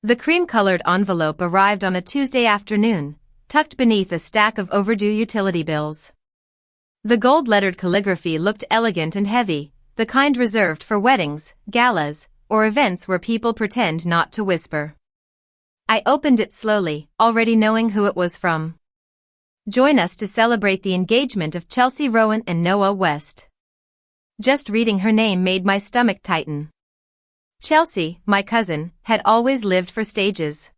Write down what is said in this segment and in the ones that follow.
The cream-colored envelope arrived on a Tuesday afternoon, tucked beneath a stack of overdue utility bills. The gold-lettered calligraphy looked elegant and heavy, the kind reserved for weddings, galas, or events where people pretend not to whisper. I opened it slowly, already knowing who it was from. Join us to celebrate the engagement of Chelsea Rowan and Noah West. Just reading her name made my stomach tighten. Chelsea, my cousin, had always lived for stages.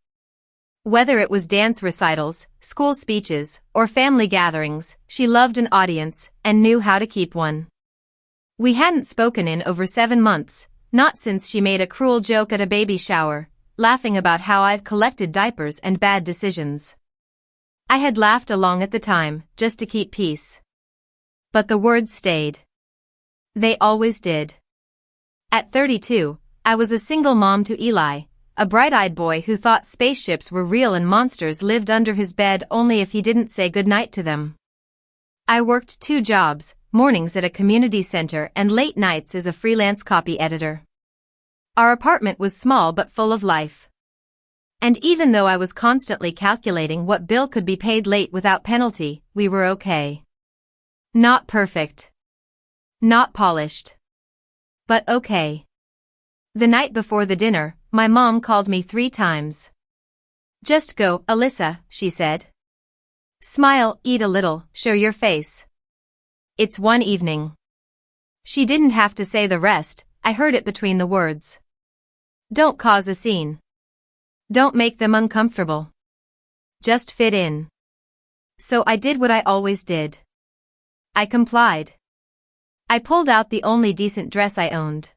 Whether it was dance recitals, school speeches, or family gatherings, she loved an audience and knew how to keep one. We hadn't spoken in over 7 months, not since she made a cruel joke at a baby shower, laughing about how I've collected diapers and bad decisions. I had laughed along at the time, just to keep peace. But the words stayed. They always did. At 32, I was a single mom to Eli, a bright-eyed boy who thought spaceships were real and monsters lived under his bed only if he didn't say goodnight to them. I worked 2 jobs, mornings at a community center and late nights as a freelance copy editor. Our apartment was small but full of life. And even though I was constantly calculating what bill could be paid late without penalty, we were okay. Not perfect. Not polished. But okay. The night before the dinner, my mom called me 3 times. "Just go, Alyssa," she said. "Smile, eat a little, show your face. It's one evening." She didn't have to say the rest, I heard it between the words. Don't cause a scene. Don't make them uncomfortable. Just fit in. So I did what I always did. I complied. I pulled out the only decent dress I owned.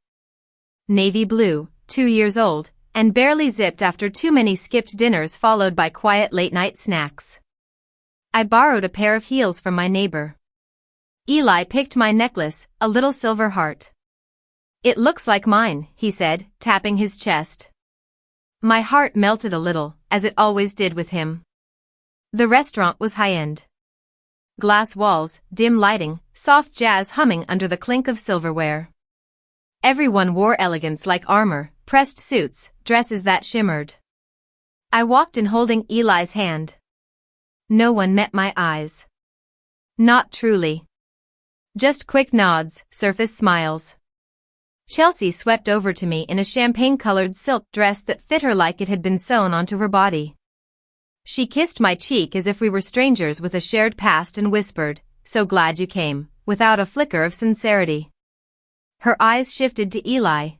Navy blue, 2 years old, and barely zipped after too many skipped dinners followed by quiet late-night snacks. I borrowed a pair of heels from my neighbor. Eli picked my necklace, a little silver heart. "It looks like mine," he said, tapping his chest. My heart melted a little, as it always did with him. The restaurant was high-end. Glass walls, dim lighting, soft jazz humming under the clink of silverware. Everyone wore elegance like armor, pressed suits, dresses that shimmered. I walked in holding Eli's hand. No one met my eyes. Not truly. Just quick nods, surface smiles. Chelsea swept over to me in a champagne-colored silk dress that fit her like it had been sewn onto her body. She kissed my cheek as if we were strangers with a shared past and whispered, "So glad you came," without a flicker of sincerity. Her eyes shifted to Eli.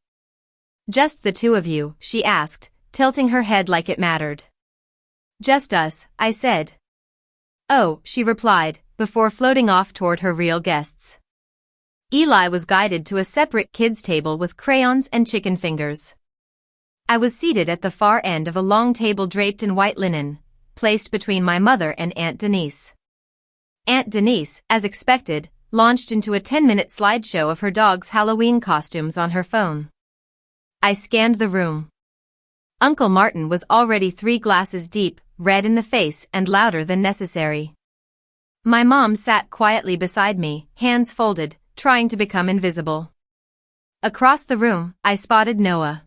"Just the 2 of you?" she asked, tilting her head like it mattered. "Just us," I said. "Oh," she replied, before floating off toward her real guests. Eli was guided to a separate kids' table with crayons and chicken fingers. I was seated at the far end of a long table draped in white linen, placed between my mother and Aunt Denise. Aunt Denise, as expected, launched into a 10-minute slideshow of her dog's Halloween costumes on her phone. I scanned the room. Uncle Martin was already 3 glasses deep, red in the face and louder than necessary. My mom sat quietly beside me, hands folded, trying to become invisible. Across the room, I spotted Noah.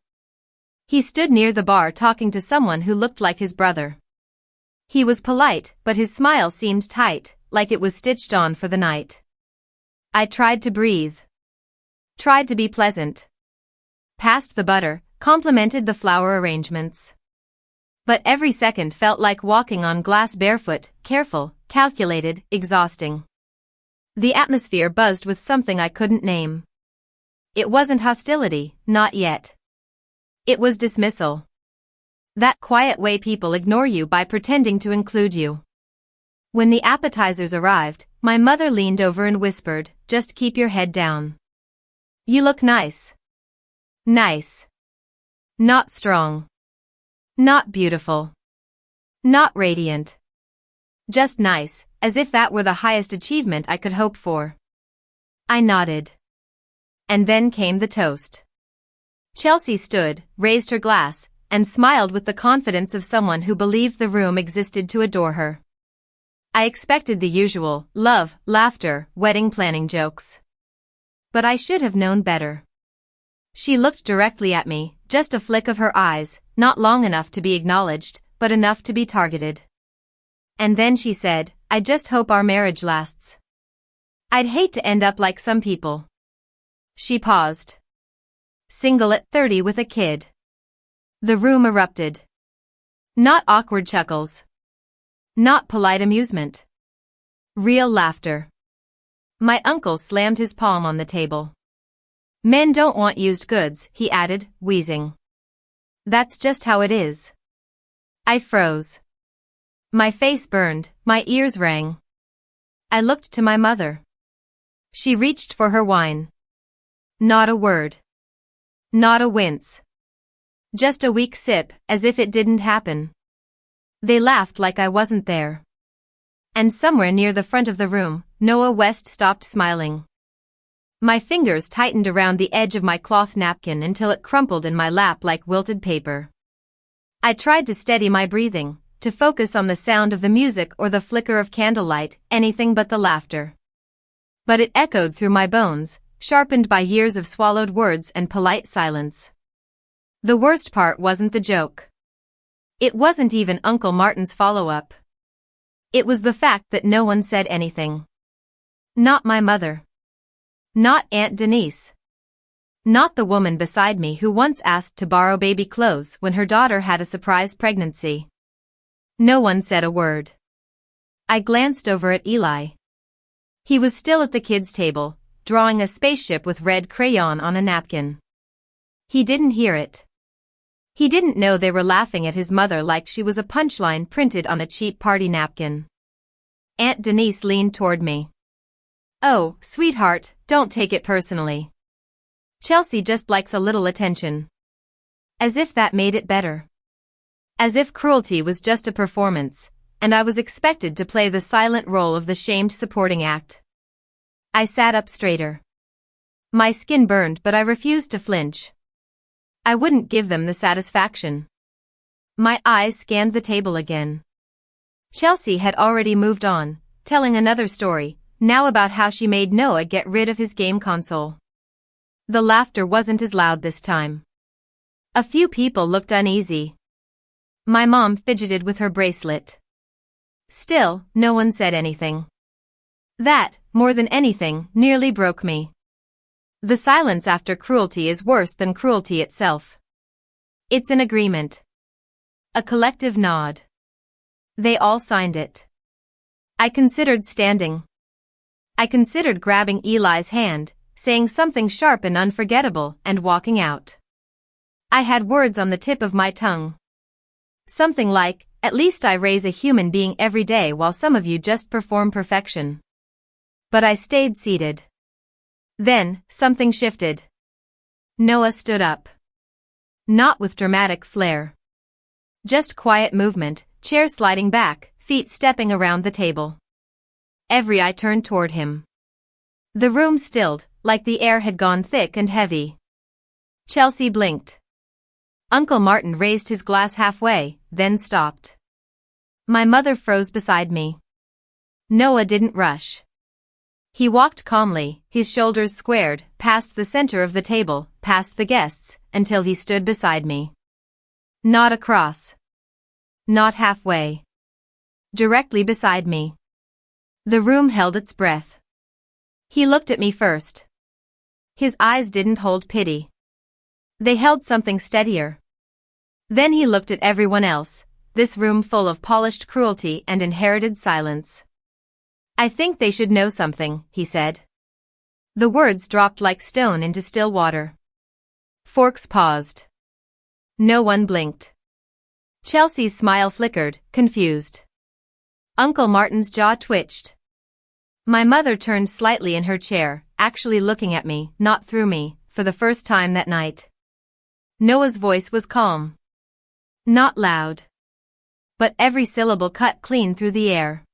He stood near the bar talking to someone who looked like his brother. He was polite, but his smile seemed tight, like it was stitched on for the night. I tried to breathe. Tried to be pleasant. Passed the butter, complimented the flower arrangements. But every second felt like walking on glass barefoot, careful, calculated, exhausting. The atmosphere buzzed with something I couldn't name. It wasn't hostility, not yet. It was dismissal. That quiet way people ignore you by pretending to include you. When the appetizers arrived, my mother leaned over and whispered, "Just keep your head down. You look nice." Nice. Not strong. Not beautiful. Not radiant. Just nice, as if that were the highest achievement I could hope for. I nodded. And then came the toast. Chelsea stood, raised her glass, and smiled with the confidence of someone who believed the room existed to adore her. I expected the usual, love, laughter, wedding planning jokes. But I should have known better. She looked directly at me, just a flick of her eyes, not long enough to be acknowledged, but enough to be targeted. And then she said, "I just hope our marriage lasts. I'd hate to end up like some people." She paused. Single at 30 with a kid. The room erupted. Not awkward chuckles. Not polite amusement. Real laughter. My uncle slammed his palm on the table. "Men don't want used goods," he added, wheezing. "That's just how it is." I froze. My face burned, my ears rang. I looked to my mother. She reached for her wine. Not a word. Not a wince. Just a weak sip, as if it didn't happen. They laughed like I wasn't there. And somewhere near the front of the room, Noah West stopped smiling. My fingers tightened around the edge of my cloth napkin until it crumpled in my lap like wilted paper. I tried to steady my breathing, to focus on the sound of the music or the flicker of candlelight, anything but the laughter. But it echoed through my bones, sharpened by years of swallowed words and polite silence. The worst part wasn't the joke. It wasn't even Uncle Martin's follow-up. It was the fact that no one said anything. Not my mother. Not Aunt Denise. Not the woman beside me who once asked to borrow baby clothes when her daughter had a surprise pregnancy. No one said a word. I glanced over at Eli. He was still at the kids' table, drawing a spaceship with red crayon on a napkin. He didn't hear it. He didn't know they were laughing at his mother like she was a punchline printed on a cheap party napkin. Aunt Denise leaned toward me. "Oh, sweetheart, don't take it personally. Chelsea just likes a little attention." As if that made it better. As if cruelty was just a performance, and I was expected to play the silent role of the shamed supporting act. I sat up straighter. My skin burned, but I refused to flinch. I wouldn't give them the satisfaction. My eyes scanned the table again. Chelsea had already moved on, telling another story, now about how she made Noah get rid of his game console. The laughter wasn't as loud this time. A few people looked uneasy. My mom fidgeted with her bracelet. Still, no one said anything. That, more than anything, nearly broke me. The silence after cruelty is worse than cruelty itself. It's an agreement. A collective nod. They all signed it. I considered standing. I considered grabbing Eli's hand, saying something sharp and unforgettable, and walking out. I had words on the tip of my tongue. Something like, "At least I raise a human being every day while some of you just perform perfection." But I stayed seated. Then, something shifted. Noah stood up. Not with dramatic flair. Just quiet movement, chair sliding back, feet stepping around the table. Every eye turned toward him. The room stilled, like the air had gone thick and heavy. Chelsea blinked. Uncle Martin raised his glass halfway, then stopped. My mother froze beside me. Noah didn't rush. He walked calmly, his shoulders squared, past the center of the table, past the guests, until he stood beside me. Not across. Not halfway. Directly beside me. The room held its breath. He looked at me first. His eyes didn't hold pity. They held something steadier. Then he looked at everyone else, this room full of polished cruelty and inherited silence. "I think they should know something," he said. The words dropped like stone into still water. Forks paused. No one blinked. Chelsea's smile flickered, confused. Uncle Martin's jaw twitched. My mother turned slightly in her chair, actually looking at me, not through me, for the first time that night. Noah's voice was calm. Not loud. But every syllable cut clean through the air.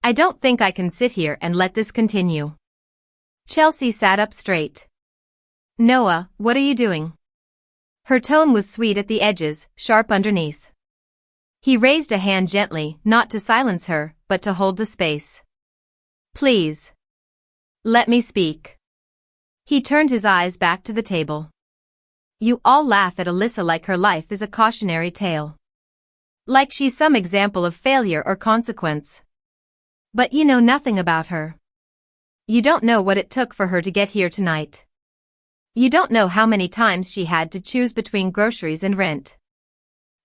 "I don't think I can sit here and let this continue." Chelsea sat up straight. "Noah, what are you doing?" Her tone was sweet at the edges, sharp underneath. He raised a hand gently, not to silence her, but to hold the space. "Please. Let me speak." He turned his eyes back to the table. You all laugh at Alyssa like her life is a cautionary tale. Like she's some example of failure or consequence. But you know nothing about her. You don't know what it took for her to get here tonight. You don't know how many times she had to choose between groceries and rent.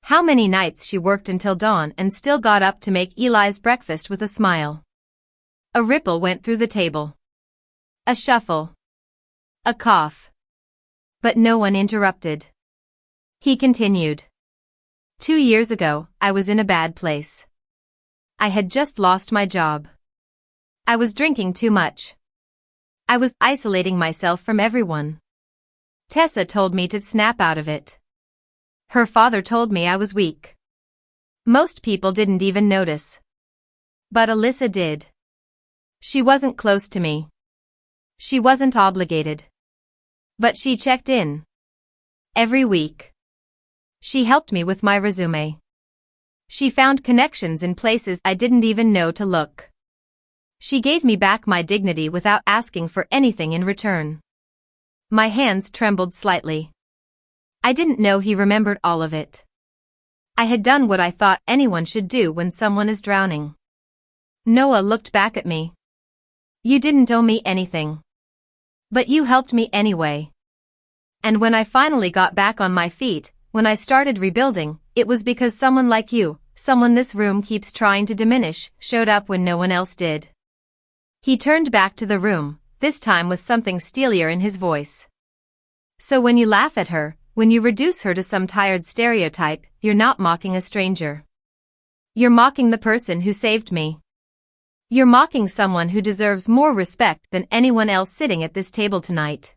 How many nights she worked until dawn and still got up to make Eli's breakfast with a smile. A ripple went through the table. A shuffle. A cough. But no one interrupted. He continued. 2 years ago, I was in a bad place. I had just lost my job. I was drinking too much. I was isolating myself from everyone. Tessa told me to snap out of it. Her father told me I was weak. Most people didn't even notice. But Alyssa did. She wasn't close to me. She wasn't obligated. But she checked in. Every week. She helped me with my resume. She found connections in places I didn't even know to look. She gave me back my dignity without asking for anything in return. My hands trembled slightly. I didn't know he remembered all of it. I had done what I thought anyone should do when someone is drowning. Noah looked back at me. You didn't owe me anything. But you helped me anyway. And when I finally got back on my feet, when I started rebuilding, it was because someone like you, someone this room keeps trying to diminish, showed up when no one else did. He turned back to the room, this time with something steelier in his voice. So when you laugh at her, when you reduce her to some tired stereotype, you're not mocking a stranger. You're mocking the person who saved me. You're mocking someone who deserves more respect than anyone else sitting at this table tonight.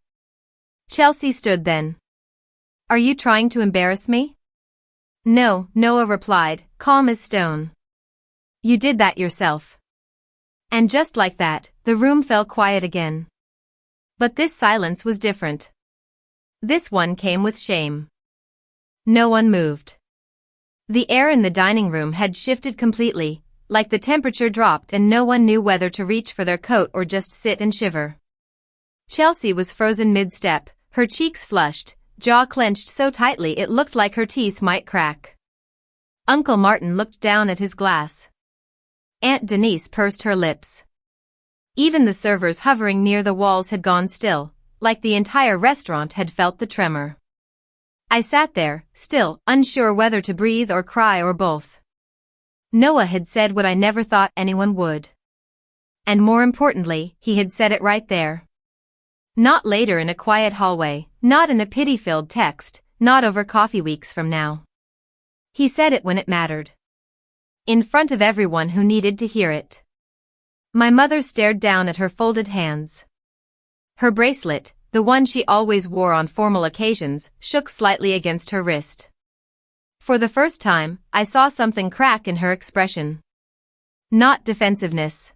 Chelsea stood then. Are you trying to embarrass me? No, Noah replied, calm as stone. You did that yourself. And just like that, the room fell quiet again. But this silence was different. This one came with shame. No one moved. The air in the dining room had shifted completely, like the temperature dropped and no one knew whether to reach for their coat or just sit and shiver. Chelsea was frozen mid-step, her cheeks flushed, jaw clenched so tightly it looked like her teeth might crack. Uncle Martin looked down at his glass. Aunt Denise pursed her lips. Even the servers hovering near the walls had gone still, like the entire restaurant had felt the tremor. I sat there, still, unsure whether to breathe or cry or both. Noah had said what I never thought anyone would. And more importantly, he had said it right there. Not later in a quiet hallway, not in a pity-filled text, not over coffee weeks from now. He said it when it mattered. In front of everyone who needed to hear it. My mother stared down at her folded hands. Her bracelet, the one she always wore on formal occasions, shook slightly against her wrist. For the first time, I saw something crack in her expression. Not defensiveness.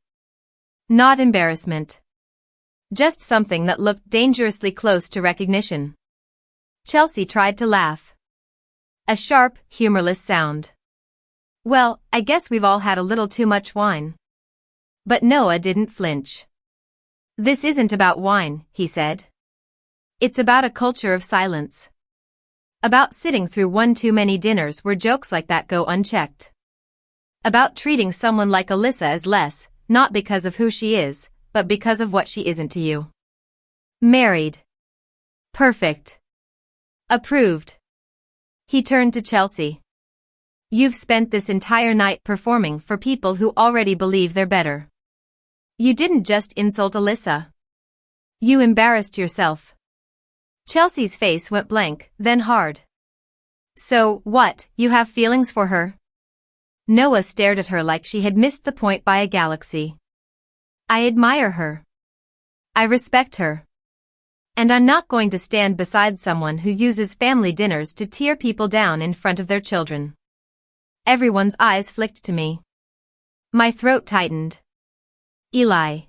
Not embarrassment. Just something that looked dangerously close to recognition. Chelsea tried to laugh. A sharp, humorless sound. Well, I guess we've all had a little too much wine. But Noah didn't flinch. This isn't about wine, he said. It's about a culture of silence. About sitting through one too many dinners where jokes like that go unchecked. About treating someone like Alyssa as less, not because of who she is, but because of what she isn't to you. Married. Perfect. Approved. He turned to Chelsea. You've spent this entire night performing for people who already believe they're better. You didn't just insult Alyssa. You embarrassed yourself. Chelsea's face went blank, then hard. So, what, you have feelings for her? Noah stared at her like she had missed the point by a galaxy. I admire her. I respect her. And I'm not going to stand beside someone who uses family dinners to tear people down in front of their children. Everyone's eyes flicked to me. My throat tightened. Eli.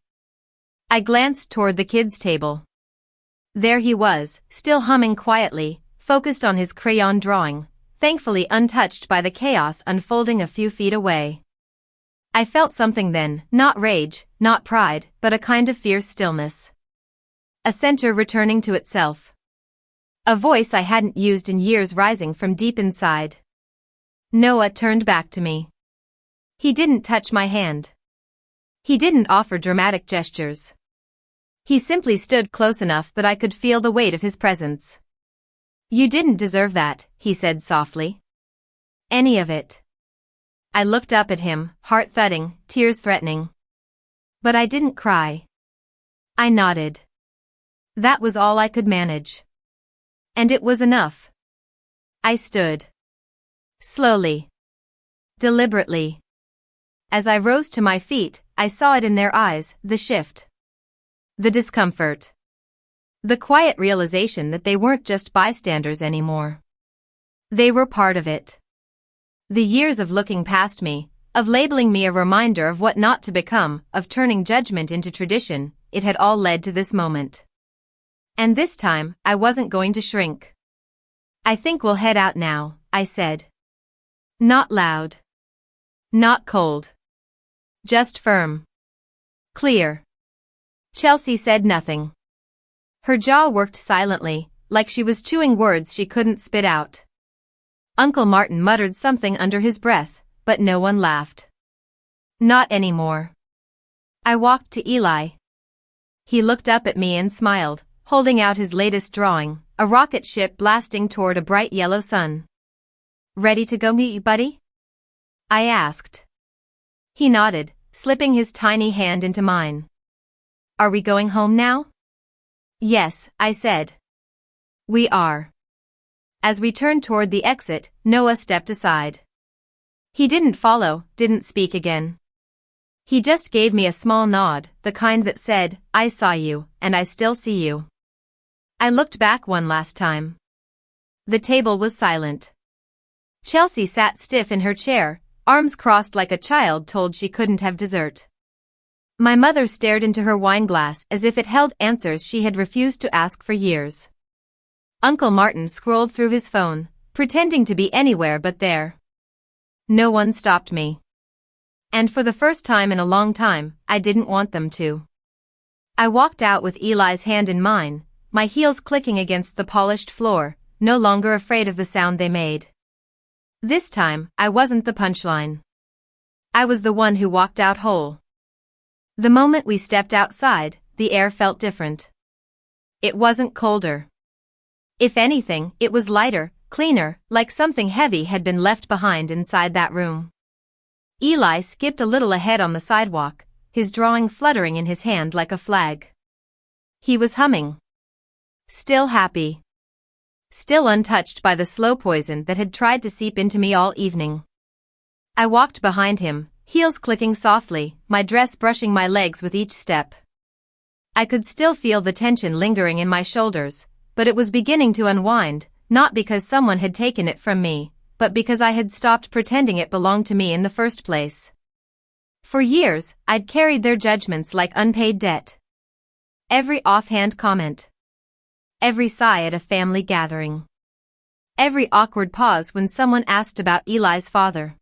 I glanced toward the kids' table. There he was, still humming quietly, focused on his crayon drawing, thankfully untouched by the chaos unfolding a few feet away. I felt something then, not rage, not pride, but a kind of fierce stillness. A center returning to itself. A voice I hadn't used in years rising from deep inside. Noah turned back to me. He didn't touch my hand. He didn't offer dramatic gestures. He simply stood close enough that I could feel the weight of his presence. You didn't deserve that, he said softly. Any of it. I looked up at him, heart thudding, tears threatening. But I didn't cry. I nodded. That was all I could manage. And it was enough. I stood. Slowly. Deliberately. As I rose to my feet, I saw it in their eyes, the shift. The discomfort. The quiet realization that they weren't just bystanders anymore. They were part of it. The years of looking past me, of labeling me a reminder of what not to become, of turning judgment into tradition, it had all led to this moment. And this time, I wasn't going to shrink. I think we'll head out now, I said. Not loud. Not cold. Just firm. Clear. Chelsea said nothing. Her jaw worked silently, like she was chewing words she couldn't spit out. Uncle Martin muttered something under his breath, but no one laughed. Not anymore. I walked to Eli. He looked up at me and smiled, holding out his latest drawing, a rocket ship blasting toward a bright yellow sun. Ready to go meet you, buddy? I asked. He nodded, slipping his tiny hand into mine. Are we going home now? Yes, I said. We are. As we turned toward the exit, Noah stepped aside. He didn't follow, didn't speak again. He just gave me a small nod, the kind that said, I saw you, and I still see you. I looked back one last time. The table was silent. Chelsea sat stiff in her chair, arms crossed like a child told she couldn't have dessert. My mother stared into her wine glass as if it held answers she had refused to ask for years. Uncle Martin scrolled through his phone, pretending to be anywhere but there. No one stopped me. And for the first time in a long time, I didn't want them to. I walked out with Eli's hand in mine, my heels clicking against the polished floor, no longer afraid of the sound they made. This time, I wasn't the punchline. I was the one who walked out whole. The moment we stepped outside, the air felt different. It wasn't colder. If anything, it was lighter, cleaner, like something heavy had been left behind inside that room. Eli skipped a little ahead on the sidewalk, his drawing fluttering in his hand like a flag. He was humming. Still happy. Still untouched by the slow poison that had tried to seep into me all evening. I walked behind him, heels clicking softly, my dress brushing my legs with each step. I could still feel the tension lingering in my shoulders, but it was beginning to unwind, not because someone had taken it from me, but because I had stopped pretending it belonged to me in the first place. For years, I'd carried their judgments like unpaid debt. Every offhand comment. Every sigh at a family gathering. Every awkward pause when someone asked about Eli's father.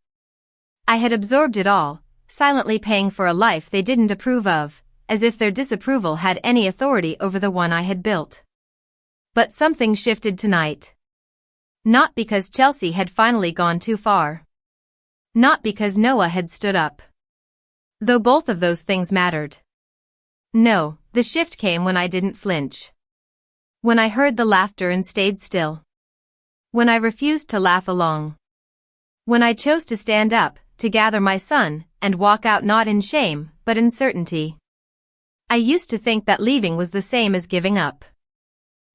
I had absorbed it all, silently paying for a life they didn't approve of, as if their disapproval had any authority over the one I had built. But something shifted tonight. Not because Chelsea had finally gone too far. Not because Noah had stood up. Though both of those things mattered. No, the shift came when I didn't flinch. When I heard the laughter and stayed still. When I refused to laugh along. When I chose to stand up, to gather my son, and walk out not in shame, but in certainty. I used to think that leaving was the same as giving up.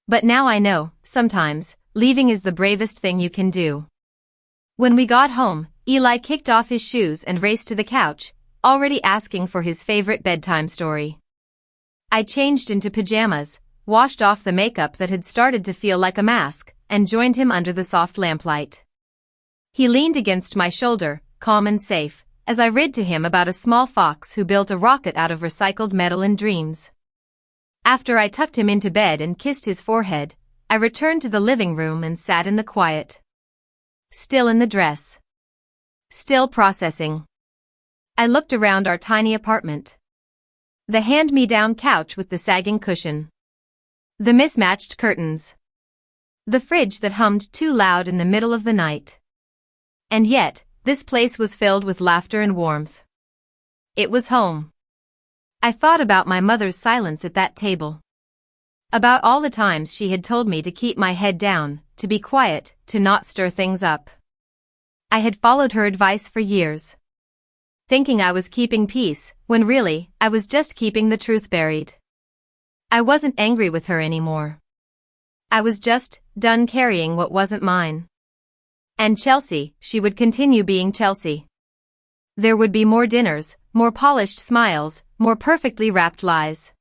But now I know, sometimes, leaving is the bravest thing you can do. When we got home, Eli kicked off his shoes and raced to the couch, already asking for his favorite bedtime story. I changed into pajamas, washed off the makeup that had started to feel like a mask, and joined him under the soft lamplight. He leaned against my shoulder, calm and safe, as I read to him about a small fox who built a rocket out of recycled metal and dreams. After I tucked him into bed and kissed his forehead, I returned to the living room and sat in the quiet. Still in the dress. Still processing. I looked around our tiny apartment. The hand-me-down couch with the sagging cushion. The mismatched curtains. The fridge that hummed too loud in the middle of the night. And yet, this place was filled with laughter and warmth. It was home. I thought about my mother's silence at that table. About all the times she had told me to keep my head down, to be quiet, to not stir things up. I had followed her advice for years, thinking I was keeping peace, when really, I was just keeping the truth buried. I wasn't angry with her anymore. I was just done carrying what wasn't mine. And Chelsea, she would continue being Chelsea. There would be more dinners, more polished smiles, more perfectly wrapped lies.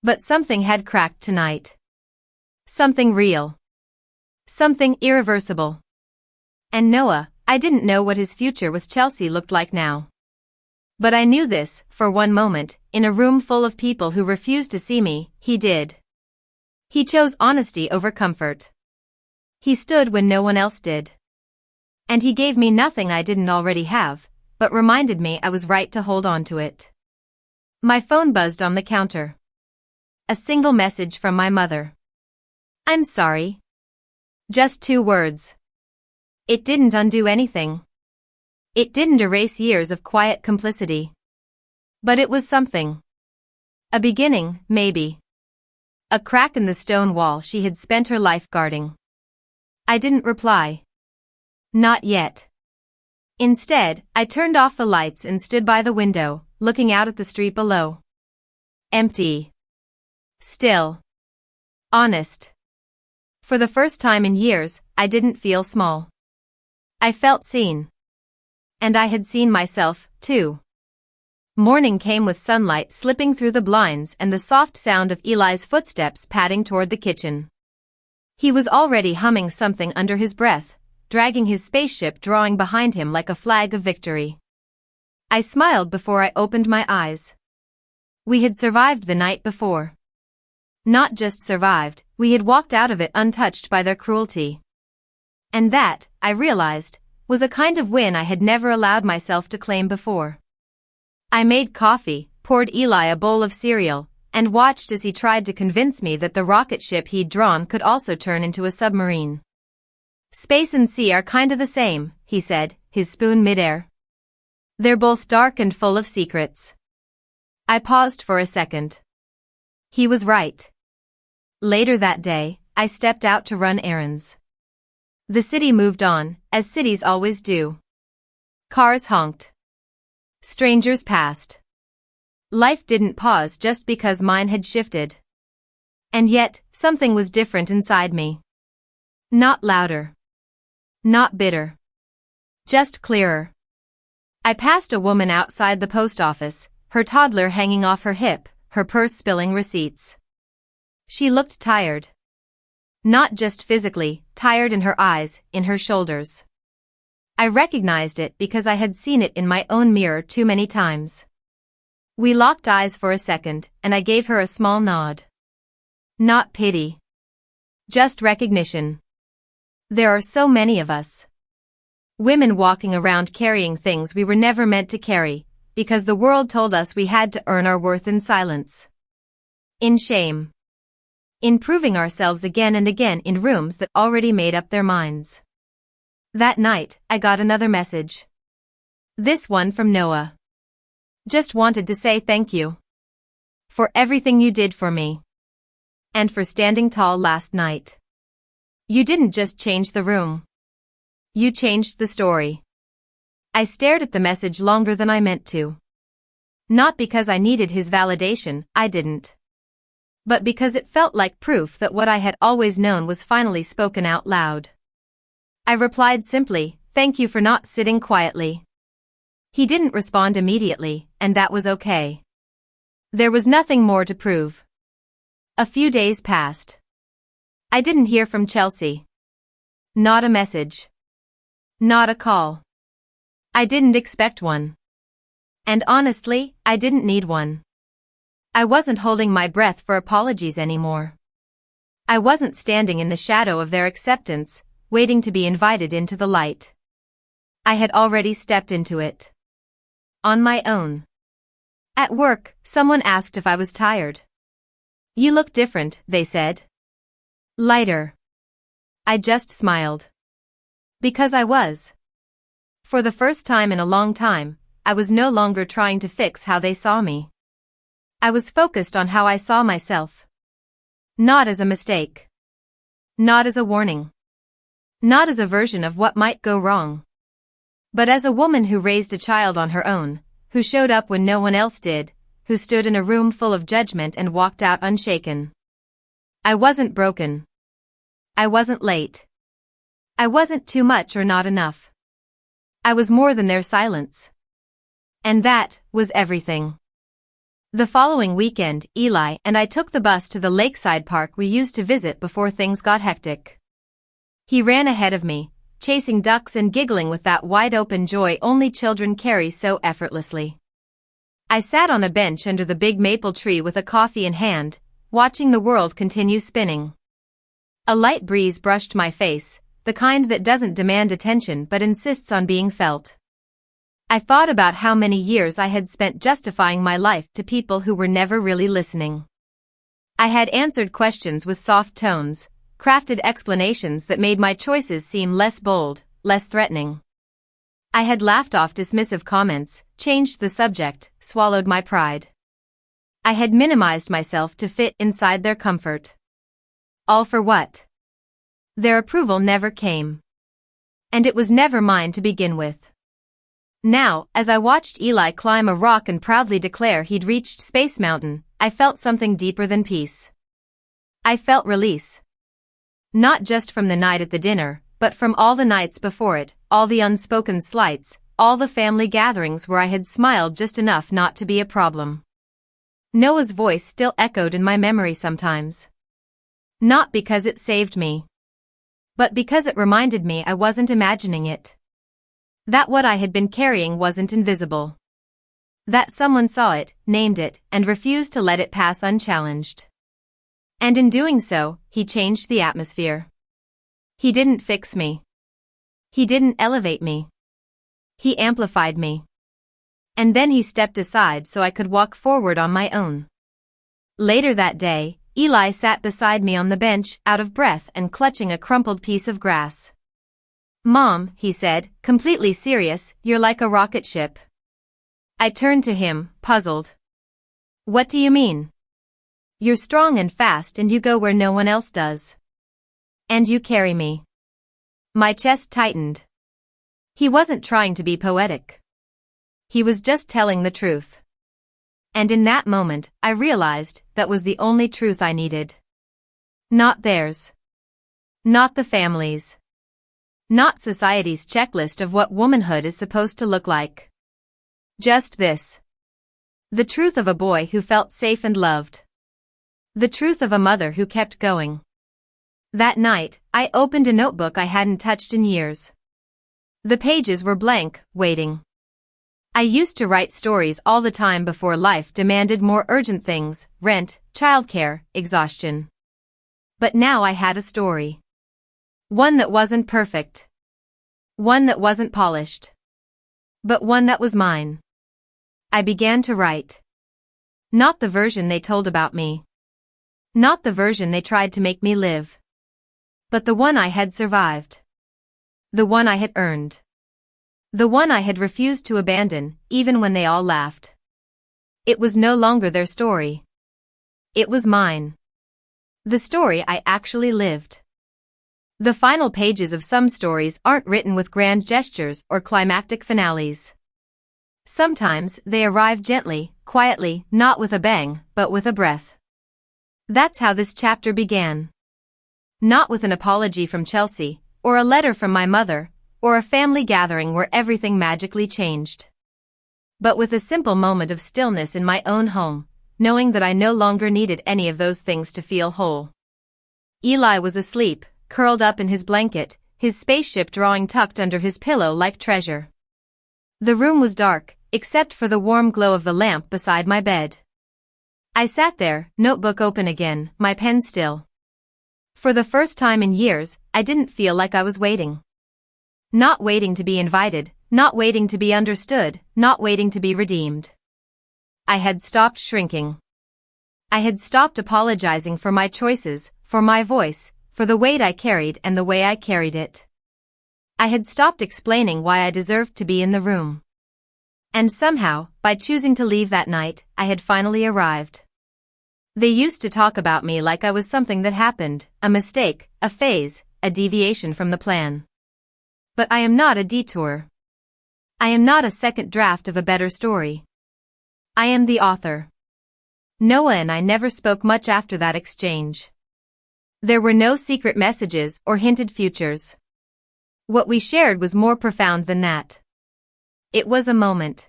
But something had cracked tonight. Something real. Something irreversible. And Noah, I didn't know what his future with Chelsea looked like now. But I knew this, for one moment, in a room full of people who refused to see me, he did. He chose honesty over comfort. He stood when no one else did. And he gave me nothing I didn't already have, but reminded me I was right to hold on to it. My phone buzzed on the counter. A single message from my mother. I'm sorry. Just 2 words. It didn't undo anything. It didn't erase years of quiet complicity. But it was something. A beginning, maybe. A crack in the stone wall she had spent her life guarding. I didn't reply. Not yet. Instead, I turned off the lights and stood by the window, looking out at the street below. Empty. Still. Honest. For the first time in years, I didn't feel small. I felt seen. And I had seen myself, too. Morning came with sunlight slipping through the blinds and the soft sound of Eli's footsteps padding toward the kitchen. He was already humming something under his breath, dragging his spaceship drawing behind him like a flag of victory. I smiled before I opened my eyes. We had survived the night before. Not just survived, we had walked out of it untouched by their cruelty. And that, I realized, was a kind of win I had never allowed myself to claim before. I made coffee, poured Eli a bowl of cereal, and watched as he tried to convince me that the rocket ship he'd drawn could also turn into a submarine. Space and sea are kinda the same, he said, his spoon midair. They're both dark and full of secrets. I paused for a second. He was right. Later that day, I stepped out to run errands. The city moved on, as cities always do. Cars honked. Strangers passed. Life didn't pause just because mine had shifted. And yet, something was different inside me. Not louder. Not bitter. Just clearer. I passed a woman outside the post office, her toddler hanging off her hip, her purse spilling receipts. She looked tired. Not just physically, tired in her eyes, in her shoulders. I recognized it because I had seen it in my own mirror too many times. We locked eyes for a second, and I gave her a small nod. Not pity. Just recognition. There are so many of us. Women walking around carrying things we were never meant to carry, because the world told us we had to earn our worth in silence. In shame. In proving ourselves again and again in rooms that already made up their minds. That night, I got another message. This one from Noah. Just wanted to say thank you. For everything you did for me. And for standing tall last night. You didn't just change the room. You changed the story. I stared at the message longer than I meant to. Not because I needed his validation, I didn't. But because it felt like proof that what I had always known was finally spoken out loud. I replied simply, thank you for not sitting quietly. He didn't respond immediately, and that was okay. There was nothing more to prove. A few days passed. I didn't hear from Chelsea. Not a message. Not a call. I didn't expect one. And honestly, I didn't need one. I wasn't holding my breath for apologies anymore. I wasn't standing in the shadow of their acceptance, waiting to be invited into the light. I had already stepped into it. On my own. At work, someone asked if I was tired. You look different, they said. Lighter. I just smiled. Because I was. For the first time in a long time, I was no longer trying to fix how they saw me. I was focused on how I saw myself. Not as a mistake. Not as a warning. Not as a version of what might go wrong. But as a woman who raised a child on her own, who showed up when no one else did, who stood in a room full of judgment and walked out unshaken. I wasn't broken. I wasn't late. I wasn't too much or not enough. I was more than their silence. And that was everything. The following weekend, Eli and I took the bus to the lakeside park we used to visit before things got hectic. He ran ahead of me, chasing ducks and giggling with that wide-open joy only children carry so effortlessly. I sat on a bench under the big maple tree with a coffee in hand, watching the world continue spinning. A light breeze brushed my face, the kind that doesn't demand attention but insists on being felt. I thought about how many years I had spent justifying my life to people who were never really listening. I had answered questions with soft tones, crafted explanations that made my choices seem less bold, less threatening. I had laughed off dismissive comments, changed the subject, swallowed my pride. I had minimized myself to fit inside their comfort. All for what? Their approval never came. And it was never mine to begin with. Now, as I watched Eli climb a rock and proudly declare he'd reached Space Mountain, I felt something deeper than peace. I felt release. Not just from the night at the dinner, but from all the nights before it, all the unspoken slights, all the family gatherings where I had smiled just enough not to be a problem. Noah's voice still echoed in my memory sometimes. Not because it saved me, but because it reminded me I wasn't imagining it. That what I had been carrying wasn't invisible. That someone saw it, named it, and refused to let it pass unchallenged. And in doing so, he changed the atmosphere. He didn't fix me. He didn't elevate me. He amplified me. And then he stepped aside so I could walk forward on my own. Later that day, Eli sat beside me on the bench, out of breath and clutching a crumpled piece of grass. "Mom," he said, completely serious, "you're like a rocket ship." I turned to him, puzzled. "What do you mean?" "You're strong and fast and you go where no one else does. And you carry me." My chest tightened. He wasn't trying to be poetic. He was just telling the truth. And in that moment, I realized that was the only truth I needed. Not theirs. Not the family's. Not society's checklist of what womanhood is supposed to look like. Just this. The truth of a boy who felt safe and loved. The truth of a mother who kept going. That night, I opened a notebook I hadn't touched in years. The pages were blank, waiting. I used to write stories all the time before life demanded more urgent things, rent, childcare, exhaustion. But now I had a story. One that wasn't perfect. One that wasn't polished. But one that was mine. I began to write. Not the version they told about me. Not the version they tried to make me live. But the one I had survived. The one I had earned. The one I had refused to abandon, even when they all laughed. It was no longer their story. It was mine. The story I actually lived. The final pages of some stories aren't written with grand gestures or climactic finales. Sometimes they arrive gently, quietly, not with a bang, but with a breath. That's how this chapter began. Not with an apology from Chelsea, or a letter from my mother, or a family gathering where everything magically changed. But with a simple moment of stillness in my own home, knowing that I no longer needed any of those things to feel whole. Eli was asleep, curled up in his blanket, his spaceship drawing tucked under his pillow like treasure. The room was dark, except for the warm glow of the lamp beside my bed. I sat there, notebook open again, my pen still. For the first time in years, I didn't feel like I was waiting. Not waiting to be invited, not waiting to be understood, not waiting to be redeemed. I had stopped shrinking. I had stopped apologizing for my choices, for my voice, for the weight I carried and the way I carried it. I had stopped explaining why I deserved to be in the room. And somehow, by choosing to leave that night, I had finally arrived. They used to talk about me like I was something that happened, a mistake, a phase, a deviation from the plan. But I am not a detour. I am not a second draft of a better story. I am the author. Noah and I never spoke much after that exchange. There were no secret messages or hinted futures. What we shared was more profound than that. It was a moment.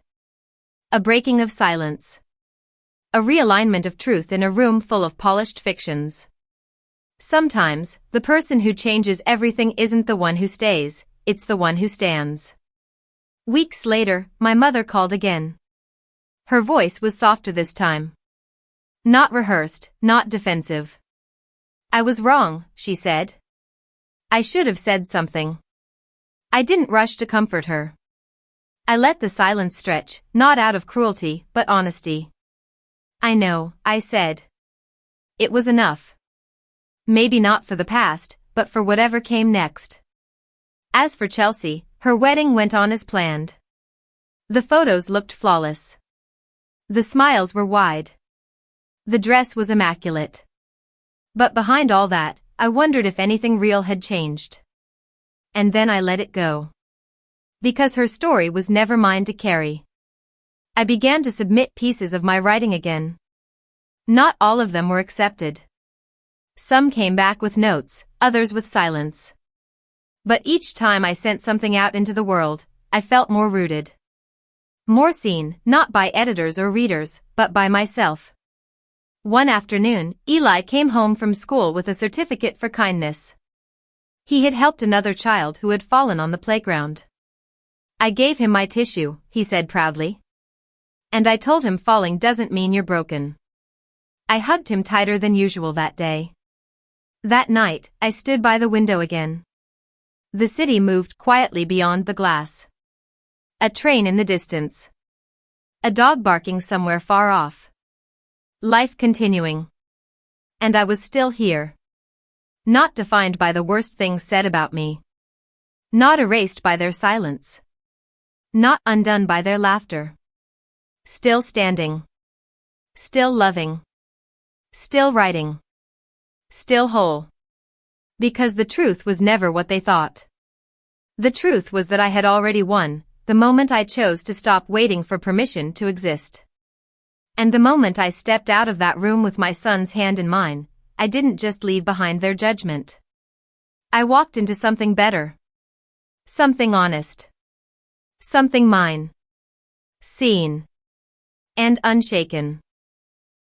A breaking of silence. A realignment of truth in a room full of polished fictions. Sometimes, the person who changes everything isn't the one who stays, it's the one who stands. Weeks later, my mother called again. Her voice was softer this time. Not rehearsed, not defensive. I was wrong, she said. I should have said something. I didn't rush to comfort her. I let the silence stretch, not out of cruelty, but honesty. I know, I said. It was enough. Maybe not for the past, but for whatever came next. As for Chelsea, her wedding went on as planned. The photos looked flawless. The smiles were wide. The dress was immaculate. But behind all that, I wondered if anything real had changed. And then I let it go. Because her story was never mine to carry. I began to submit pieces of my writing again. Not all of them were accepted. Some came back with notes, others with silence. But each time I sent something out into the world, I felt more rooted. More seen, not by editors or readers, but by myself. One afternoon, Eli came home from school with a certificate for kindness. He had helped another child who had fallen on the playground. I gave him my tissue, he said proudly. And I told him falling doesn't mean you're broken. I hugged him tighter than usual that day. That night, I stood by the window again. The city moved quietly beyond the glass. A train in the distance. A dog barking somewhere far off. Life continuing. And I was still here. Not defined by the worst things said about me. Not erased by their silence. Not undone by their laughter. Still standing. Still loving. Still writing. Still whole. Because the truth was never what they thought. The truth was that I had already won, the moment I chose to stop waiting for permission to exist. And the moment I stepped out of that room with my son's hand in mine, I didn't just leave behind their judgment. I walked into something better. Something honest. Something mine. Seen. And unshaken.